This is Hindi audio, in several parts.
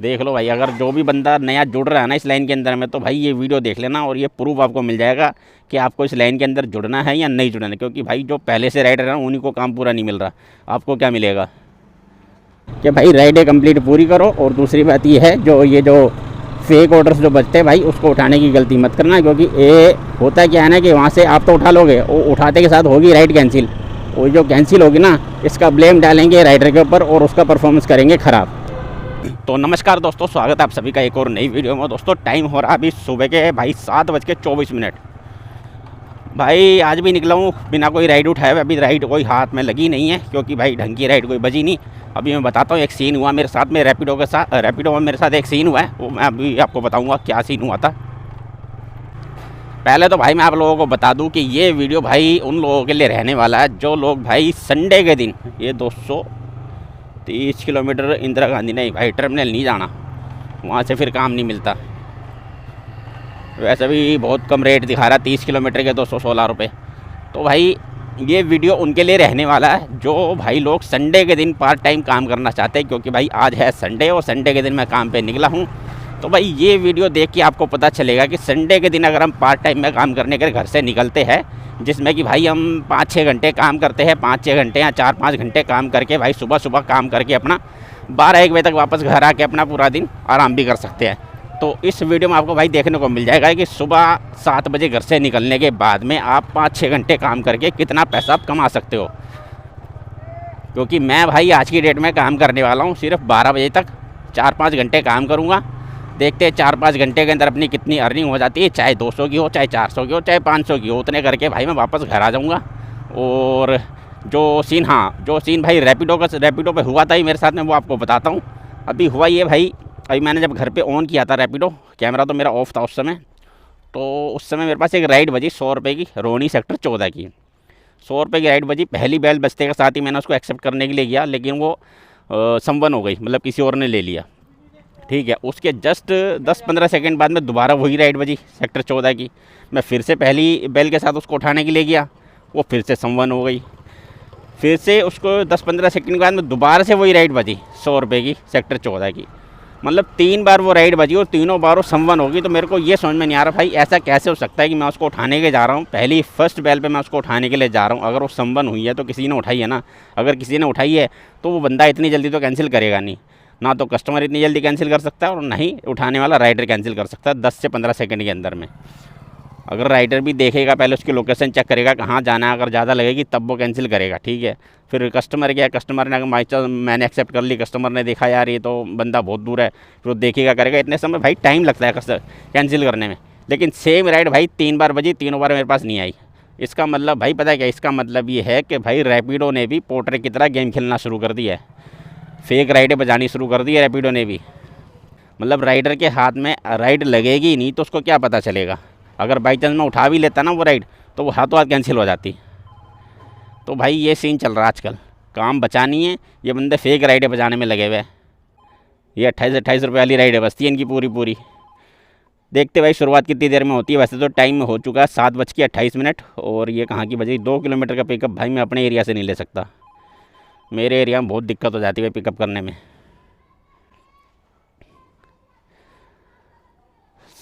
देख लो भाई, अगर जो भी बंदा नया जुड़ रहा है ना इस लाइन के अंदर में, तो भाई ये वीडियो देख लेना और ये प्रूफ आपको मिल जाएगा कि आपको इस लाइन के अंदर जुड़ना है या नहीं जुड़ना है। क्योंकि भाई जो पहले से राइडर है ना, उन्हीं को काम पूरा नहीं मिल रहा। आपको क्या मिलेगा कि भाई राइडें कंप्लीट पूरी करो। और दूसरी बात ये है, जो फेक ऑर्डर्स जो बचते हैं भाई, उसको उठाने की गलती मत करना। क्योंकि ये होता क्या है ना कि वहाँ से आप तो उठा लोगे, वो उठाते के साथ होगी राइड कैंसिल। वो जो कैंसिल होगी ना, इसका ब्लेम डालेंगे राइडर के ऊपर और उसका परफॉर्मेंस करेंगे ख़राब। तो नमस्कार दोस्तों, स्वागत है आप सभी का एक और नई वीडियो में। दोस्तों टाइम हो रहा अभी सुबह के भाई 7:24। भाई आज भी निकला हूँ बिना कोई राइड उठाए हुए। अभी राइड कोई हाथ में लगी नहीं है, क्योंकि भाई ढंग की राइड कोई बजी नहीं। अभी मैं बताता हूँ, एक सीन हुआ मेरे साथ में रैपिडो में मेरे साथ एक सीन हुआ है, वो मैं अभी आपको बताऊँगा क्या सीन हुआ था। पहले तो भाई मैं आप लोगों को बता दूं कि ये वीडियो भाई उन लोगों के लिए रहने वाला है जो लोग भाई संडे के दिन, ये 230 किलोमीटर इंदिरा गांधी नहीं भाई टर्मिनल नहीं जाना, वहाँ से फिर काम नहीं मिलता। वैसे भी बहुत कम रेट दिखा रहा है, 30 किलोमीटर के 216 रुपये। तो भाई ये वीडियो उनके लिए रहने वाला है जो भाई लोग संडे के दिन पार्ट टाइम काम करना चाहते हैं। क्योंकि भाई आज है संडे और संडे के दिन मैं काम पे निकला हूँ। तो भाई ये वीडियो देख के आपको पता चलेगा कि संडे के दिन अगर हम पार्ट टाइम में काम करने के घर से निकलते हैं, जिसमें कि भाई हम 5-6 घंटे काम करते हैं, 5-6 घंटे या 4-5 घंटे काम करके भाई सुबह काम करके अपना 12-1 बजे तक वापस घर आके अपना पूरा दिन आराम भी कर सकते हैं। तो इस वीडियो में आपको भाई देखने को मिल जाएगा कि सुबह 7 बजे घर से निकलने के बाद में आप 5-6 घंटे काम करके कितना पैसा आप कमा सकते हो। क्योंकि मैं भाई आज की डेट में काम करने वाला हूँ सिर्फ 12 बजे तक, 4-5 घंटे काम करूँगा। देखते हैं 4-5 घंटे के अंदर अपनी कितनी अर्निंग हो जाती है, चाहे 200 की हो, चाहे 400 की हो, चाहे 500 की हो। उतने करके भाई मैं वापस घर आ जाऊँगा। और जो सीन भाई रैपिडो पे हुआ था ही मेरे साथ में, वो आपको बताता हूँ। अभी हुआ ये भाई, अभी मैंने जब घर पे ऑन किया था रैपिडो, कैमरा तो मेरा ऑफ था उस समय। तो उस समय मेरे पास एक राइड बजी 100 रुपये की, रोहिणी सेक्टर 14 की 100 रुपये की राइड बजी। पहली बेल बजते के साथ ही मैंने उसको एक्सेप्ट करने के लिए गया, लेकिन वो संवन हो गई, मतलब किसी और ने ले लिया। ठीक है, उसके जस्ट 10-15 सेकंड बाद में दोबारा वही राइड बजी सेक्टर 14 की। मैं फिर से पहली बेल के साथ उसको उठाने के लिए गया, वो फिर से संवन हो गई। फिर से उसको 10-15 सेकंड के बाद में दोबारा से वही राइड बजी 100 रुपये की सेक्टर 14 की। मतलब 3 बार वो राइड बजी और तीनों बार वो संवन होगी। तो मेरे को ये समझ में नहीं आ रहा भाई ऐसा कैसे हो सकता है कि मैं उसको उठाने के जा रहा हूँ, पहली फर्स्ट बेल पे मैं उसको उठाने के लिए जा रहा हूँ। अगर वो संवन हुई है तो किसी ने उठाई है ना, अगर किसी ने उठाई है तो वो बंदा इतनी जल्दी तो कैंसिल करेगा नहीं ना। तो कस्टमर इतनी जल्दी कैंसिल कर सकता है और ना ही उठाने वाला राइडर कैंसिल कर सकता है 10 से 15 सेकंड के अंदर में। अगर राइडर भी देखेगा, पहले उसकी लोकेशन चेक करेगा कहाँ जाना है, अगर ज़्यादा लगेगी तब वो कैंसिल करेगा। ठीक है, फिर कस्टमर क्या है, कस्टमर ने अगर मैंने एक्सेप्ट कर ली, कस्टमर ने देखा यार ये तो बंदा बहुत दूर है, फिर वो देखेगा करेगा। इतने समय भाई टाइम लगता है कैंसिल करने में। लेकिन सेम राइड भाई 3 बार बजी, तीनों बार मेरे पास नहीं आई। इसका मतलब भाई पता है क्या, इसका मतलब ये है कि भाई रैपिडो ने भी पोर्टर की तरह गेम खेलना शुरू कर दिया है, फेक राइडें बजानी शुरू कर दी है रैपिडो ने भी। मतलब राइडर के हाथ में राइड लगेगी नहीं तो उसको क्या पता चलेगा। अगर बाई चांस में उठा भी लेता ना वो राइड, तो वो हाथों हाथ कैंसिल हो जाती। तो भाई ये सीन चल रहा है आजकल, काम बचानी है, ये बंदे फेक राइडें बजाने में लगे हुए हैं। ये 28 रुपये वाली राइडें बजती है इनकी पूरी। देखते भाई शुरुआत कितनी देर में होती है। वैसे तो टाइम में हो चुका है 7:28 और ये कहाँ की बजी 2 किलोमीटर का पिकअप भाई मैं अपने एरिया से नहीं ले सकता। मेरे एरिया में बहुत दिक्कत हो जाती है पिकअप करने में।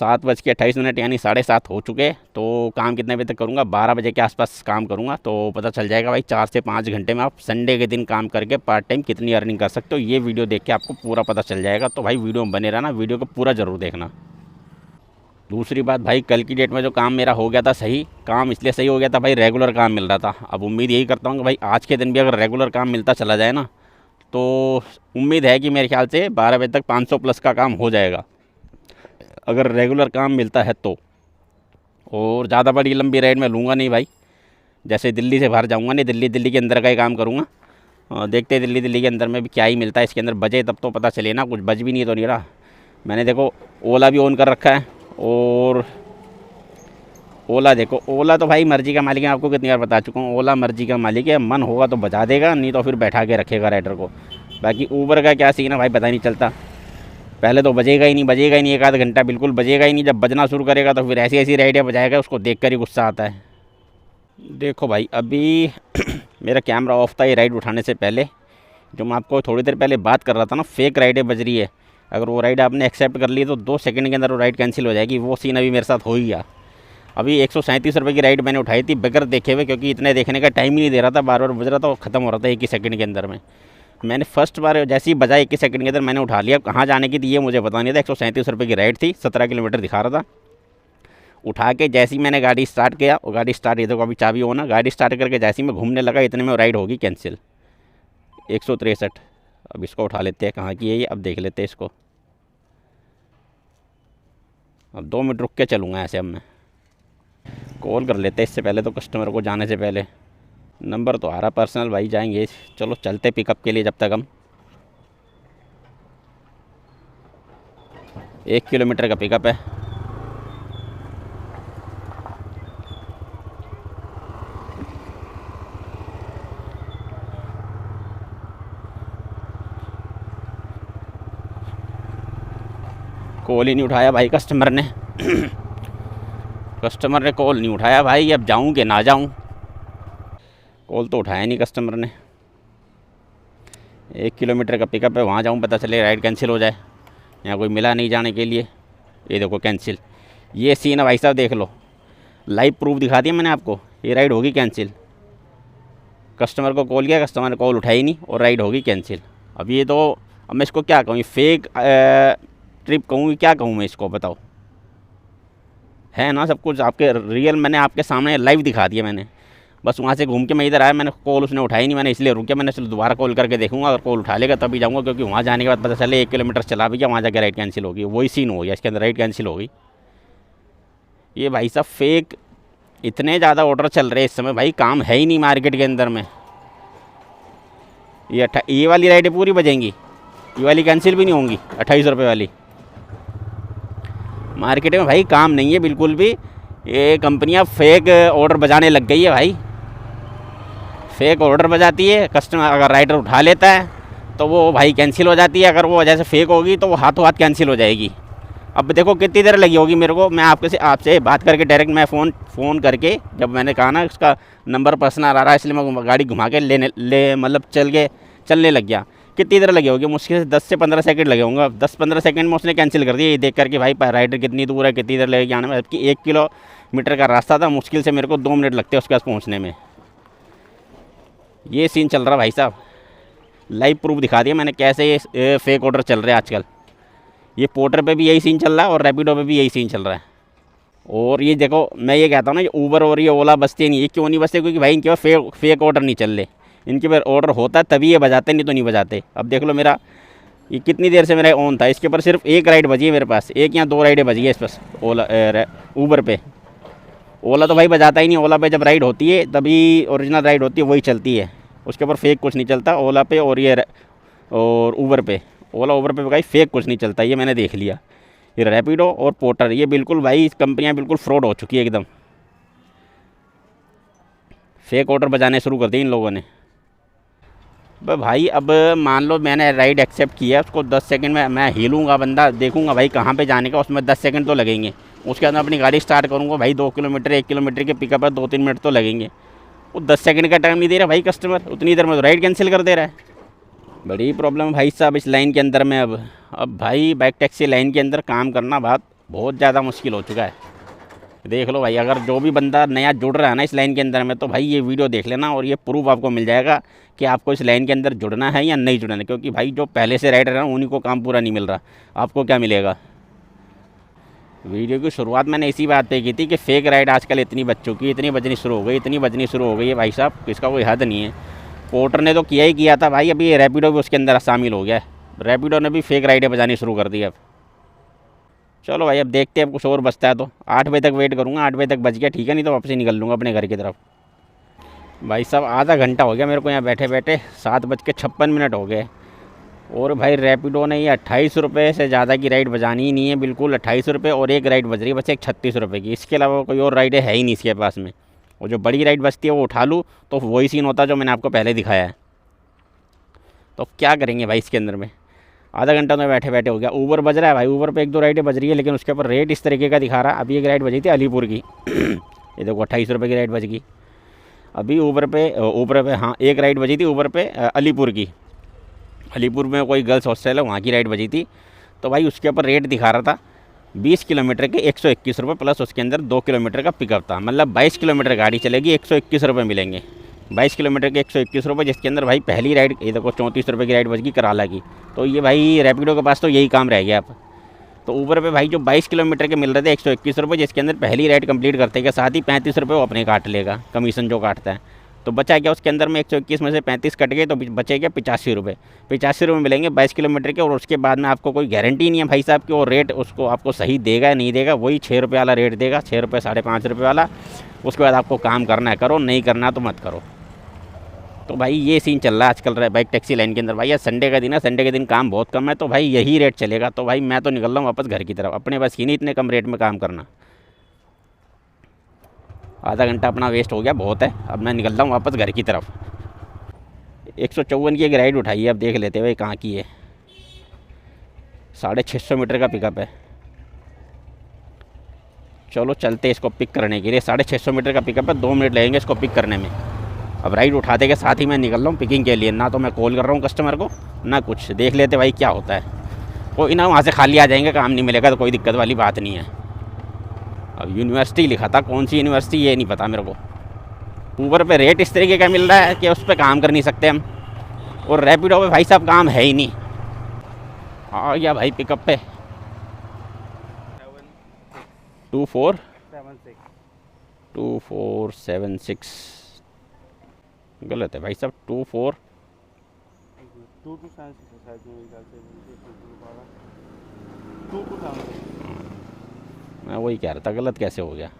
7:28 यानी 7:30 हो चुके। तो काम कितने बजे तक करूँगा, 12 बजे के आसपास काम करूँगा। तो पता चल जाएगा भाई 4 से 5 घंटे में आप संडे के दिन काम करके पार्ट टाइम कितनी अर्निंग कर सकते हो। ये वीडियो देख के आपको पूरा पता चल जाएगा। तो भाई वीडियो में बने रहना, वीडियो को पूरा ज़रूर देखना। दूसरी बात भाई, कल की डेट में जो काम मेरा हो गया था सही, काम इसलिए सही हो गया था भाई रेगुलर काम मिल रहा था। अब उम्मीद यही करता हूँ कि भाई आज के दिन भी अगर रेगुलर काम मिलता चला जाए ना, तो उम्मीद है कि मेरे ख्याल से 12 बजे तक 500 प्लस का काम हो जाएगा, अगर रेगुलर काम मिलता है तो। और ज़्यादा बड़ी लंबी राइड में लूँगा नहीं भाई, जैसे दिल्ली से बाहर जाऊँगा नहीं, दिल्ली के अंदर का ही काम करूँगा। देखते हैं दिल्ली के अंदर में भी क्या ही मिलता है, इसके अंदर बजे तब तो पता चले ना। कुछ बज भी नहीं तो नहीं रहा। मैंने देखो ओला भी ऑन कर रखा है, और ओला देखो, ओला तो भाई मर्जी का मालिक है, आपको कितनी बार बता चुका हूँ। ओला मर्जी का मालिक है, मन होगा तो बजा देगा, नहीं तो फिर बैठा के रखेगा राइडर को। बाकी ऊबर का क्या सीन है भाई पता नहीं चलता। पहले तो बजेगा ही नहीं, 1 आध घंटा बिल्कुल बजेगा ही नहीं। जब बजना शुरू करेगा तो फिर ऐसी राइडें बजाएगा, उसको देख कर ही गुस्सा आता है। देखो भाई अभी मेरा कैमरा ऑफ था ये राइड उठाने से पहले। जो मैं आपको थोड़ी देर पहले बात कर रहा था ना, फेक राइडें बज रही है, अगर वो राइड आपने एक्सेप्ट कर ली तो 2 सेकंड के अंदर वो राइड कैंसिल हो जाएगी। वो सीन अभी मेरे साथ हो ही गया। अभी 137 रुपये की राइड मैंने उठाई थी बगैर देखे हुए, क्योंकि इतने देखने का टाइम ही नहीं दे रहा था, बार बार बज रहा था, वो ख़त्म हो रहा था 1 ही सेकंड के अंदर में। मैंने फर्स्ट बार जैसे ही बजा 1 ही सेकंड के अंदर मैंने उठा लिया। कहाँ जाने की थी ये मुझे पता नहीं था। 137 रुपये की राइड थी, 17 किलोमीटर दिखा रहा था। उठा के जैसे ही मैंने गाड़ी स्टार्ट किया, वो गाड़ी स्टार्ट, ये देखो अभी चाबी हो ना, गाड़ी स्टार्ट करके जैसे ही मैं घूमने लगा इतने में राइड होगी कैंसिल। 163। अब इसको उठा लेते हैं, कहाँ की है ये, अब देख लेते हैं इसको। अब 2 मिनट रुक के चलूँगा ऐसे। अब मैं कॉल कर लेते हैं इससे पहले तो, कस्टमर को जाने से पहले। नंबर तो आ रहा पर्सनल, भाई जाएंगे। चलो चलते पिकअप के लिए जब तक हम। 1 किलोमीटर का पिकअप है। कॉल ही नहीं उठाया भाई कस्टमर ने। कस्टमर ने कॉल नहीं उठाया भाई। अब जाऊं कि ना जाऊं, कॉल तो उठाया नहीं कस्टमर ने। 1 किलोमीटर का पिकअप है, वहाँ जाऊं पता चले राइड कैंसिल हो जाए। यहाँ कोई मिला नहीं जाने के लिए। ये देखो कैंसिल, ये सीन है भाई साहब, देख लो, लाइव प्रूफ दिखा दिया मैंने आपको। ये राइड होगी कैंसिल। कस्टमर को कॉल किया, कस्टमर ने कॉल उठाई नहीं और राइड होगी कैंसिल। अब ये तो, अब मैं इसको क्या कहूँ, फेक ट्रिप कहूँ, क्या कहूँ मैं इसको, बताओ। है ना सब कुछ आपके रियल, मैंने आपके सामने लाइव दिखा दिया मैंने। बस वहाँ से घूम के मैं इधर आया, मैंने कॉल उसने उठाई नहीं, मैंने इसलिए रुके। मैंने चलो दोबारा कॉल करके देखूंगा, अगर कॉल उठा लेगा तभी जाऊँगा, क्योंकि वहाँ जाने के बाद पता चले 1 किलोमीटर चला भी गया, वहाँ जाकर राइड कैंसिल होगी। वही सीन हो गया इसके अंदर, राइड कैंसिल हो गई। ये भाई साहब फेक इतने ज़्यादा ऑर्डर चल रहे हैं इस समय भाई, काम है ही नहीं मार्केट के अंदर में। ये वाली राइडें पूरी बजेंगी, ये वाली कैंसिल भी नहीं होंगी। 28 रुपये वाली मार्केट में भाई काम नहीं है बिल्कुल भी। ये कंपनियां फेक ऑर्डर बजाने लग गई है भाई। फेक ऑर्डर बजाती है, कस्टमर अगर राइडर उठा लेता है तो वो भाई कैंसिल हो जाती है। अगर वो जैसे फेक होगी तो वो हाथों हाथ कैंसिल हो जाएगी। अब देखो कितनी देर लगी होगी मेरे को। मैं आपसे बात करके डायरेक्ट मैं फ़ोन करके, जब मैंने कहा ना उसका नंबर पर्सनल आ रहा है इसलिए मैं गाड़ी घुमा के मतलब चलने लग गया। कितनी देर लगी होगी, मुश्किल से 10 से 15 सेकंड लगे होंगे। 10-15 सेकंड में उसने कैंसिल कर दिया, ये देख करके भाई राइडर कितनी दूर है, कितनी देर लगेगी आने में। जबकि 1 किलोमीटर का रास्ता था, मुश्किल से मेरे को 2 मिनट लगते हैं उसके पास पहुँचने में। ये सीन चल रहा भाई साहब, लाइव प्रूफ दिखा दिया मैंने कैसे ये फेक ऑर्डर चल रहे हैं आजकल। ये पोर्टर पे भी यही सीन चल रहा है और रैपिडो पे भी यही सीन चल रहा है। और ये देखो मैं ये कहता हूँ ना, ये ऊबर और ये ओला बसते नहीं। ये क्यों नहीं बसते, क्योंकि भाई इनके पास फेक ऑर्डर नहीं चल रहे। इनके पास ऑर्डर होता है तभी ये बजाते, नहीं तो नहीं बजाते। अब देख लो मेरा ये कितनी देर से मेरा ऑन था, इसके ऊपर सिर्फ 1 राइड बजी है मेरे पास, 1 या 2 राइडें बजी है इस पास ऊबर पे। ओला तो भाई बजाता ही नहीं। ओला पे जब राइड होती है तभी ओरिजिनल राइड होती है, वही चलती है, उसके ऊपर फेक कुछ नहीं चलता ओला पे और ऊबर पे। ओला ऊबर पे भाई फेक कुछ नहीं चलता, ये मैंने देख लिया। ये रैपिडो और पोर्टर, ये बिल्कुल भाई कंपनियां बिल्कुल फ्रॉड हो चुकी है एकदम। फेक ऑर्डर बजाने शुरू कर दिए इन लोगों ने। भाई अब मान लो मैंने राइड एक्सेप्ट किया, उसको 10 सेकंड में मैं हिलूँगा, बंदा देखूँगा भाई कहाँ पे जाने का, उसमें 10 सेकंड तो लगेंगे। उसके अंदर अपनी गाड़ी स्टार्ट करूँगा भाई, 2 किलोमीटर 1 किलोमीटर के पिकअप है, 2-3 मिनट तो लगेंगे। वो 10 सेकंड का टाइम नहीं दे रहा भाई कस्टमर, उतनी देर में तो राइड कैंसिल कर दे रहा है। बड़ी प्रॉब्लम है भाई साहब इस लाइन के अंदर में। अब भाई बाइक टैक्सी लाइन के अंदर काम करना बहुत ज़्यादा मुश्किल हो चुका है। देख लो भाई, अगर जो भी बंदा नया जुड़ रहा है ना इस लाइन के अंदर में, तो भाई ये वीडियो देख लेना और ये प्रूफ आपको मिल जाएगा कि आपको इस लाइन के अंदर जुड़ना है या नहीं जुड़ना है। क्योंकि भाई जो पहले से राइडर है उन्हीं को काम पूरा नहीं मिल रहा, आपको क्या मिलेगा। वीडियो की शुरुआत मैंने इसी बात पे की थी कि फेक राइड आजकल इतनी बच चुकी है, इतनी बजनी शुरू हो गई है भाई साहब, इसका कोई हद नहीं है। पोर्टर ने तो किया ही किया था भाई, अभी रैपिडो भी उसके अंदर शामिल हो गया है। रैपिडो ने भी फेक राइडें बजानी शुरू कर दी अब। चलो भाई अब देखते हैं, अब कुछ और बचता है तो 8 बजे तक वेट करूँगा। 8 बजे तक बच गया ठीक है, नहीं तो वापस ही निकल लूँगा अपने घर की तरफ। भाई साहब आधा घंटा हो गया मेरे को यहाँ बैठे बैठे, 7:56 हो गए। और भाई रैपिडो ने ये 28 रुपये से ज़्यादा की राइड बजानी ही नहीं है बिल्कुल। 28 रुपये और एक राइड बज रही है बस, एक 36 रुपये की। इसके अलावा कोई और राइडें है ही नहीं इसके पास में। और जो बड़ी राइड बचती है वो उठा लूँ तो वही सीन होता है जो मैंने आपको पहले दिखाया है। तो क्या करेंगे भाई इसके अंदर में, आधा घंटा तो बैठे बैठे हो गया। ऊबर बज रहा है भाई, ऊबर पे 1-2 राइडें बज रही है, लेकिन उसके ऊपर रेट इस तरीके का दिखा रहा है। अभी एक राइड बजी थी अलीपुर की ये देखो 28 रुपये की राइड बज गई। अभी ऊबर पे हाँ एक राइड बजी थी ऊबर पे अलीपुर की। अलीपुर में कोई गर्ल्स हॉस्टल है, वहाँ की राइड बजी थी तो भाई उसके ऊपर रेट दिखा रहा था 20 किलोमीटर के 121 रुपये, प्लस उसके अंदर 2 किलोमीटर का पिकअप था। मतलब 22 किलोमीटर गाड़ी चलेगी, 121 रुपये मिलेंगे। 22 किलोमीटर के 121 रुपये, जिसके अंदर भाई पहली राइड ये देखो 34 रुपये की राइड बच गई कराला की। तो ये भाई रैपिडो के पास तो यही काम रह गया अब। तो ऊबर पे भाई जो 22 किलोमीटर के मिल रहे थे 121 रुपये, जिसके अंदर पहली राइड कंप्लीट करते के साथ ही 35 रुपये वो अपने काट लेगा, कमीशन जो काटता है। तो बचा क्या उसके अंदर में, 121 में से 35 कट गए तो बचे क्या 85 रुपये। 85 रुपये मिलेंगे 22 किलोमीटर के। और उसके बाद में आपको कोई गारंटी नहीं है भाई साहब कि वो रेट उसको आपको सही देगा या नहीं देगा। वही 6 रुपये वाला रेट देगा, 6 रुपये 5.5 रुपये वाला। उसके बाद आपको काम करना है करो, नहीं करना तो मत करो। तो भाई ये सीन चल रहा है आजकल बाइक टैक्सी लाइन के अंदर। भाई यार संडे का दिन है, संडे के दिन काम बहुत कम है, तो भाई यही रेट चलेगा। तो भाई मैं तो निकल रहा हूँ वापस घर की तरफ, अपने बस ही नहीं इतने कम रेट में काम करना। आधा घंटा अपना वेस्ट हो गया, बहुत है। अब मैं निकल रहा हूँ वापस घर की तरफ। 154 की एक राइड उठाई है, अब देख लेते हैं भाई कहाँ की है। 650 मीटर का पिकअप है। चलो चलते इसको पिक करने के लिए। 650 मीटर का पिकअप है, 2 मिनट लगेंगे इसको पिक करने में। अब राइड उठाते के साथ ही मैं निकल रहा हूँ पिकिंग के लिए। ना तो मैं कॉल कर रहा हूँ कस्टमर को, ना कुछ। देख लेते भाई क्या होता है। कोई ना, वहाँ से खाली आ जाएंगे, काम नहीं मिलेगा तो कोई दिक्कत वाली बात नहीं है। अब यूनिवर्सिटी लिखा था, कौन सी यूनिवर्सिटी ये नहीं पता मेरे को। ऊबर पे रेट इस तरीके का मिल रहा है कि उस पर काम कर नहीं सकते हम। और रैपिडो पे भाई साहब काम है ही नहीं। आ गया भाई पिकअप पे 2476। गलत है भाई साहब, 24 मैं वही कह रहा था, गलत कैसे हो गया।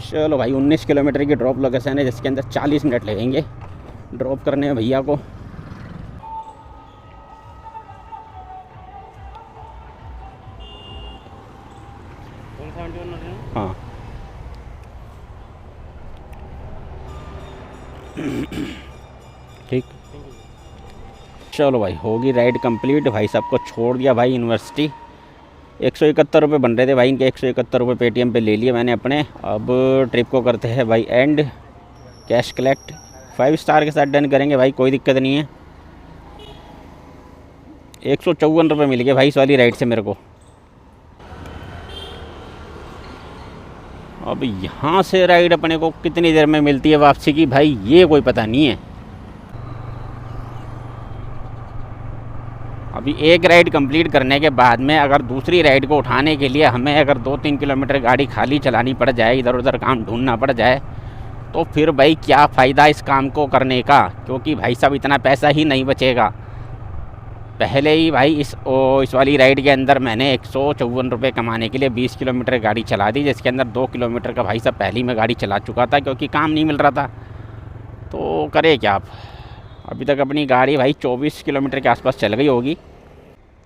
चलो भाई 19 किलोमीटर की ड्रॉप लोकेशन है, जिसके अंदर 40 मिनट लगेंगे ड्रॉप करने में भैया को। हाँ ठीक। चलो भाई होगी राइड कंप्लीट। भाई साहब को छोड़ दिया भाई यूनिवर्सिटी। 171 रुपये बन रहे थे भाई इनके, 171 रुपये पेटीएम पे ले लिए मैंने अपने। अब ट्रिप को करते हैं भाई एंड। कैश कलेक्ट 5 स्टार के साथ डन करेंगे भाई, कोई दिक्कत नहीं है। 154 रुपये मिल गए भाई इस वाली राइड से मेरे को। अब यहाँ से राइड अपने को कितनी देर में मिलती है वापसी की भाई, ये कोई पता नहीं है। अभी एक राइड कंप्लीट करने के बाद में अगर दूसरी राइड को उठाने के लिए हमें अगर 2-3 किलोमीटर गाड़ी खाली चलानी पड़ जाए, इधर उधर काम ढूंढना पड़ जाए, तो फिर भाई क्या फ़ायदा इस काम को करने का। क्योंकि भाई साहब इतना पैसा ही नहीं बचेगा। पहले ही भाई इस वाली राइड के अंदर मैंने 154 रुपये कमाने के लिए 20 किलोमीटर गाड़ी चला दी, जिसके अंदर 2 किलोमीटर का भाई साहब पहली मैं गाड़ी चला चुका था, क्योंकि काम नहीं मिल रहा था। तो करे क्या आप। अभी तक अपनी गाड़ी भाई 24 किलोमीटर के आसपास चल गई होगी,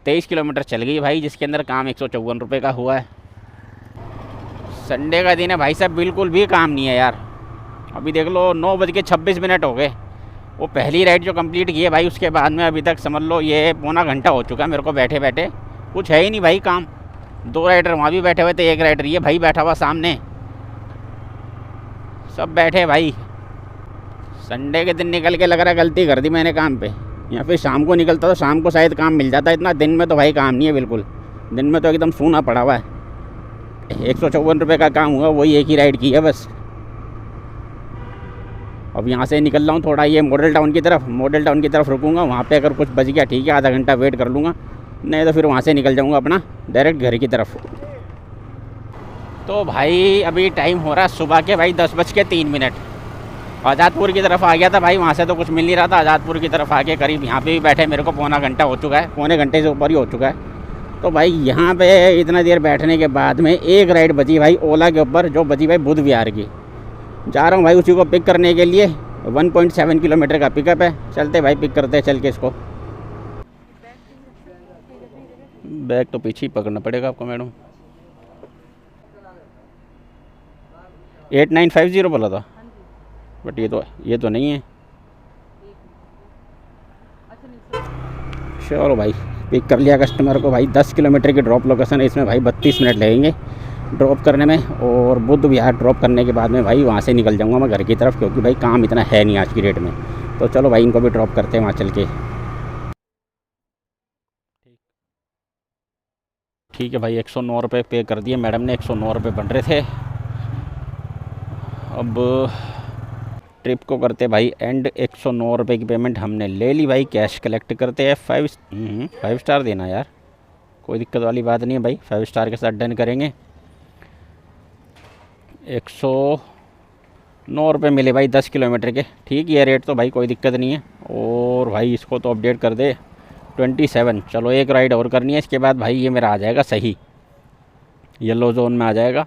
23 किलोमीटर चल गई भाई, जिसके अंदर काम 154 रुपये का हुआ है। संडे का दिन है भाई साहब, बिल्कुल भी काम नहीं है यार। अभी देख लो 9:26 हो गए। वो पहली राइड जो कंप्लीट की है भाई, उसके बाद में अभी तक समझ लो ये पौना घंटा हो चुका है मेरे को बैठे बैठे। कुछ है ही नहीं भाई काम। 2 राइडर वहाँ भी बैठे हुए थे, 1 राइडर ये भाई बैठा हुआ सामने, सब बैठे भाई। संडे के दिन निकल के लग रहा है गलती कर दी मैंने काम पे। या फिर शाम को निकलता तो शाम को शायद काम मिल जाता। इतना दिन में तो भाई काम नहीं है बिल्कुल। दिन में तो एकदम सूना पड़ा हुआ है। 154 रुपये का काम हुआ, वही एक ही राइड की है बस। अब यहाँ से निकल रहा हूँ थोड़ा ये मॉडल टाउन की तरफ रुकूंगा। वहाँ पे अगर कुछ बच गया ठीक है, आधा घंटा वेट कर लूँगा, नहीं तो फिर वहाँ से निकल जाऊँगा अपना डायरेक्ट घर की तरफ। तो भाई अभी टाइम हो रहा है सुबह के भाई 10:03। आज़ादपुर की तरफ आ गया था भाई, वहाँ से तो कुछ मिल नहीं रहा था। आज़ादपुर की तरफ आके करीब यहाँ पे भी बैठे मेरे को पौना घंटा हो चुका है, पौने घंटे से ऊपर ही हो चुका है। तो भाई यहाँ पे इतना देर बैठने के बाद में एक राइड बची भाई ओला के ऊपर, जो बची भाई बुध विहार की। जा रहा हूँ भाई उसी को पिक करने के लिए। 1.7 किलोमीटर का पिकअप है। चलते भाई पिक करते हैं चल के इसको। बैग तो पीछे ही पकड़ना पड़ेगा आपको मैडम। 8950 बोला था, बट ये तो नहीं है। चलो भाई पिक कर लिया कस्टमर को भाई। 10 किलोमीटर की ड्रॉप लोकेशन है, इसमें भाई 32 मिनट लगेंगे ड्रॉप करने में। और बुध विहार ड्रॉप करने के बाद में भाई वहाँ से निकल जाऊँगा मैं घर की तरफ, क्योंकि भाई काम इतना है नहीं आज की डेट में। तो चलो भाई इनको भी ड्रॉप करते हैं वहाँ चल के। ठीक है भाई, 109 रुपये पे कर दिए मैडम ने, 109 रुपये बन रहे थे। अब ट्रिप को करते भाई एंड, 109 रुपये की पेमेंट हमने ले ली भाई। कैश कलेक्ट करते हैं। 5 स्टार देना यार, कोई दिक्कत वाली बात नहीं है भाई, 5 स्टार के साथ डन करेंगे। 109 रुपये मिले भाई 10 किलोमीटर के। ठीक है रेट तो भाई, कोई दिक्कत नहीं है। और भाई इसको तो अपडेट कर दे 27। चलो एक राइड और करनी है, इसके बाद भाई ये मेरा आ जाएगा सही, येलो जोन में आ जाएगा,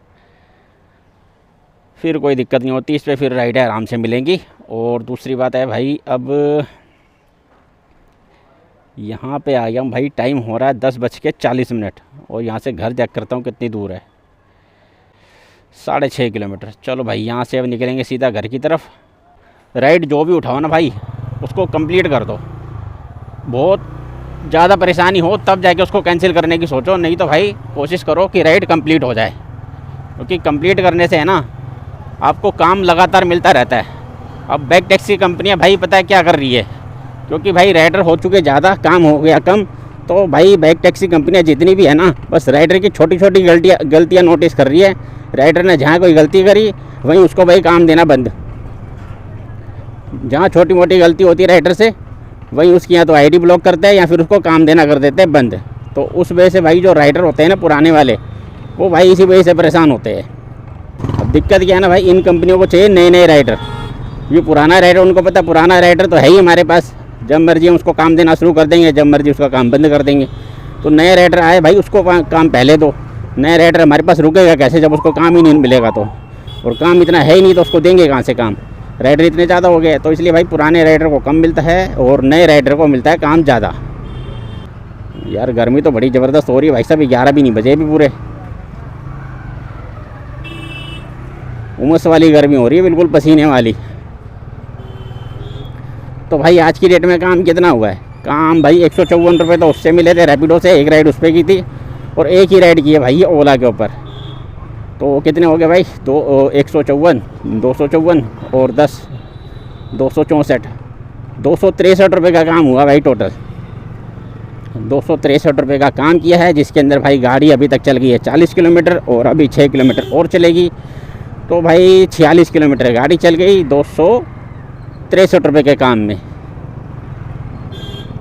फिर कोई दिक्कत नहीं होती। इस पर फिर राइडें आराम से मिलेंगी। और दूसरी बात है भाई, अब यहाँ पे आ गया हूँ भाई, टाइम हो रहा है 10:40 और यहाँ से घर चेक करता हूँ कितनी दूर है, 6.5 किलोमीटर। चलो भाई यहाँ से अब निकलेंगे सीधा घर की तरफ। राइड जो भी उठाओ ना भाई, उसको कंप्लीट कर दो। बहुत ज़्यादा परेशानी हो तब जाके उसको कैंसिल करने की सोचो, नहीं तो भाई कोशिश करो कि राइड कंप्लीट हो जाए, क्योंकि कंप्लीट करने से है ना आपको काम लगातार मिलता रहता है। अब बैक टैक्सी कंपनियां भाई पता है क्या कर रही है, क्योंकि भाई राइडर हो चुके ज़्यादा, काम हो गया कम, तो भाई बैक टैक्सी कंपनियां जितनी भी है ना, बस राइडर की छोटी छोटी गलतियाँ नोटिस कर रही है। राइडर ने जहाँ कोई गलती करी वहीं उसको भाई काम देना बंद। जहाँ छोटी मोटी गलती होती है राइडर से, वहीं उसकी या तो आईडी ब्लॉक करते हैं या फिर उसको काम देना कर देते हैं बंद। तो उस वजह से भाई जो राइडर होते हैं ना पुराने वाले, वो भाई इसी वजह से परेशान होते हैं। अब दिक्कत क्या है ना भाई, इन कंपनियों को चाहिए नए नए राइडर। ये पुराना राइडर, उनको पता पुराना राइडर तो है ही हमारे पास, जब मर्जी हम उसको काम देना शुरू कर देंगे, जब मर्जी उसका काम बंद कर देंगे। तो नए राइडर आए भाई, उसको काम पहले दो। नया राइडर हमारे पास रुकेगा कैसे जब उसको काम ही नहीं मिलेगा तो, और काम इतना है ही नहीं तो उसको देंगे कहाँ से काम। राइडर इतने ज़्यादा हो गए, तो इसलिए भाई पुराने राइडर को कम मिलता है और नए राइडर को मिलता है काम ज़्यादा। यार गर्मी तो बड़ी ज़बरदस्त हो रही है भाई साहब, 11 भी नहीं बजे भी पूरे, उमस वाली गर्मी हो रही है, बिल्कुल पसीने वाली। तो भाई आज की डेट में काम कितना हुआ है? काम भाई 154 रुपये तो उससे मिले थे रैपिडो से, एक राइड उस पर की थी, और एक ही राइड की है भाई ये ओला के ऊपर। तो कितने हो गए भाई? 154, 254 और 10, 264, 263 रुपये का काम हुआ भाई टोटल। 263 रुपये का काम किया है, जिसके अंदर भाई गाड़ी अभी तक चल गई है 40 किलोमीटर और अभी 6 किलोमीटर और चलेगी। तो भाई 46 किलोमीटर गाड़ी चल गई 263 रुपये के काम में।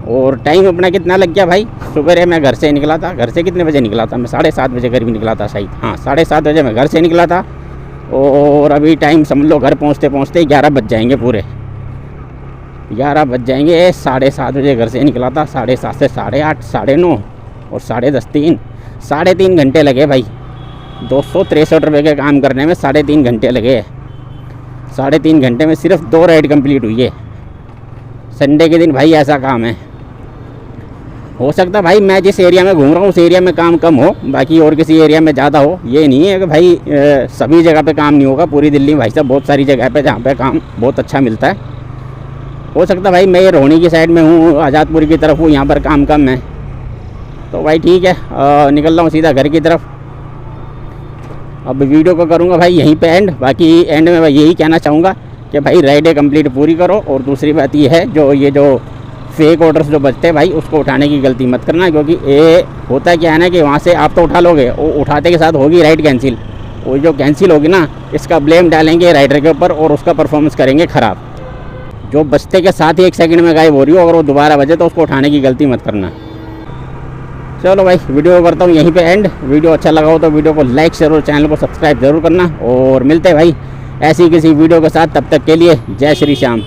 और टाइम अपना कितना लग गया भाई? सुबह मैं घर से निकला था, घर से कितने बजे निकला था मैं? 7:30 बजे करीब निकला था शायद, हाँ 7:30 बजे मैं घर से निकला था। और अभी टाइम समझ लो घर पहुंचते पहुंचते 11 बज जाएंगे, पूरे 11 बज जाएंगे। 7:30 बजे घर से निकला था, 7:30 से 8:30, 9:30 और 10:30, 3.5 घंटे लगे भाई। 263 रुपये के काम करने में 3.5 घंटे लगे। 3.5 घंटे में सिर्फ 2 राइड कंप्लीट हुई है। संडे के दिन भाई ऐसा काम है। हो सकता भाई मैं जिस एरिया में घूम रहा हूँ उस एरिया में काम कम हो, बाकी और किसी एरिया में ज़्यादा हो। ये नहीं है कि भाई सभी जगह पे काम नहीं होगा। पूरी दिल्ली में भाई साहब बहुत सारी जगह पे जहाँ पे काम बहुत अच्छा मिलता है। हो सकता भाई मैं ये रोहनी की साइड में हूँ, आज़ादपुर की तरफ हूँ, यहाँ पर काम कम है। तो भाई ठीक है, निकल रहा हूँ सीधा घर की तरफ। अब वीडियो को करूँगा भाई यहीं पे एंड। बाकी एंड में भाई यही कहना चाहूँगा कि भाई राइडें कंप्लीट पूरी करो। और दूसरी बात ये है, जो फेक ऑर्डर्स जो बचते हैं भाई, उसको उठाने की गलती मत करना, क्योंकि ये होता क्या है ना कि वहाँ से आप तो उठा लोगे, वो उठाते के साथ होगी राइड कैंसिल। वो जो कैंसिल होगी ना, इसका ब्लेम डालेंगे राइडर के ऊपर और उसका परफॉर्मेंस करेंगे ख़राब। जो बचते के साथ ही 1 सेकंड में गायब हो रही हो, अगर वो दोबारा बजे तो उसको उठाने की गलती मत करना। चलो भाई वीडियो करता हूँ यहीं पे एंड। वीडियो अच्छा लगा हो तो वीडियो को लाइक जरूर, चैनल को सब्सक्राइब जरूर करना। और मिलते हैं भाई ऐसी किसी वीडियो के साथ, तब तक के लिए जय श्री श्याम।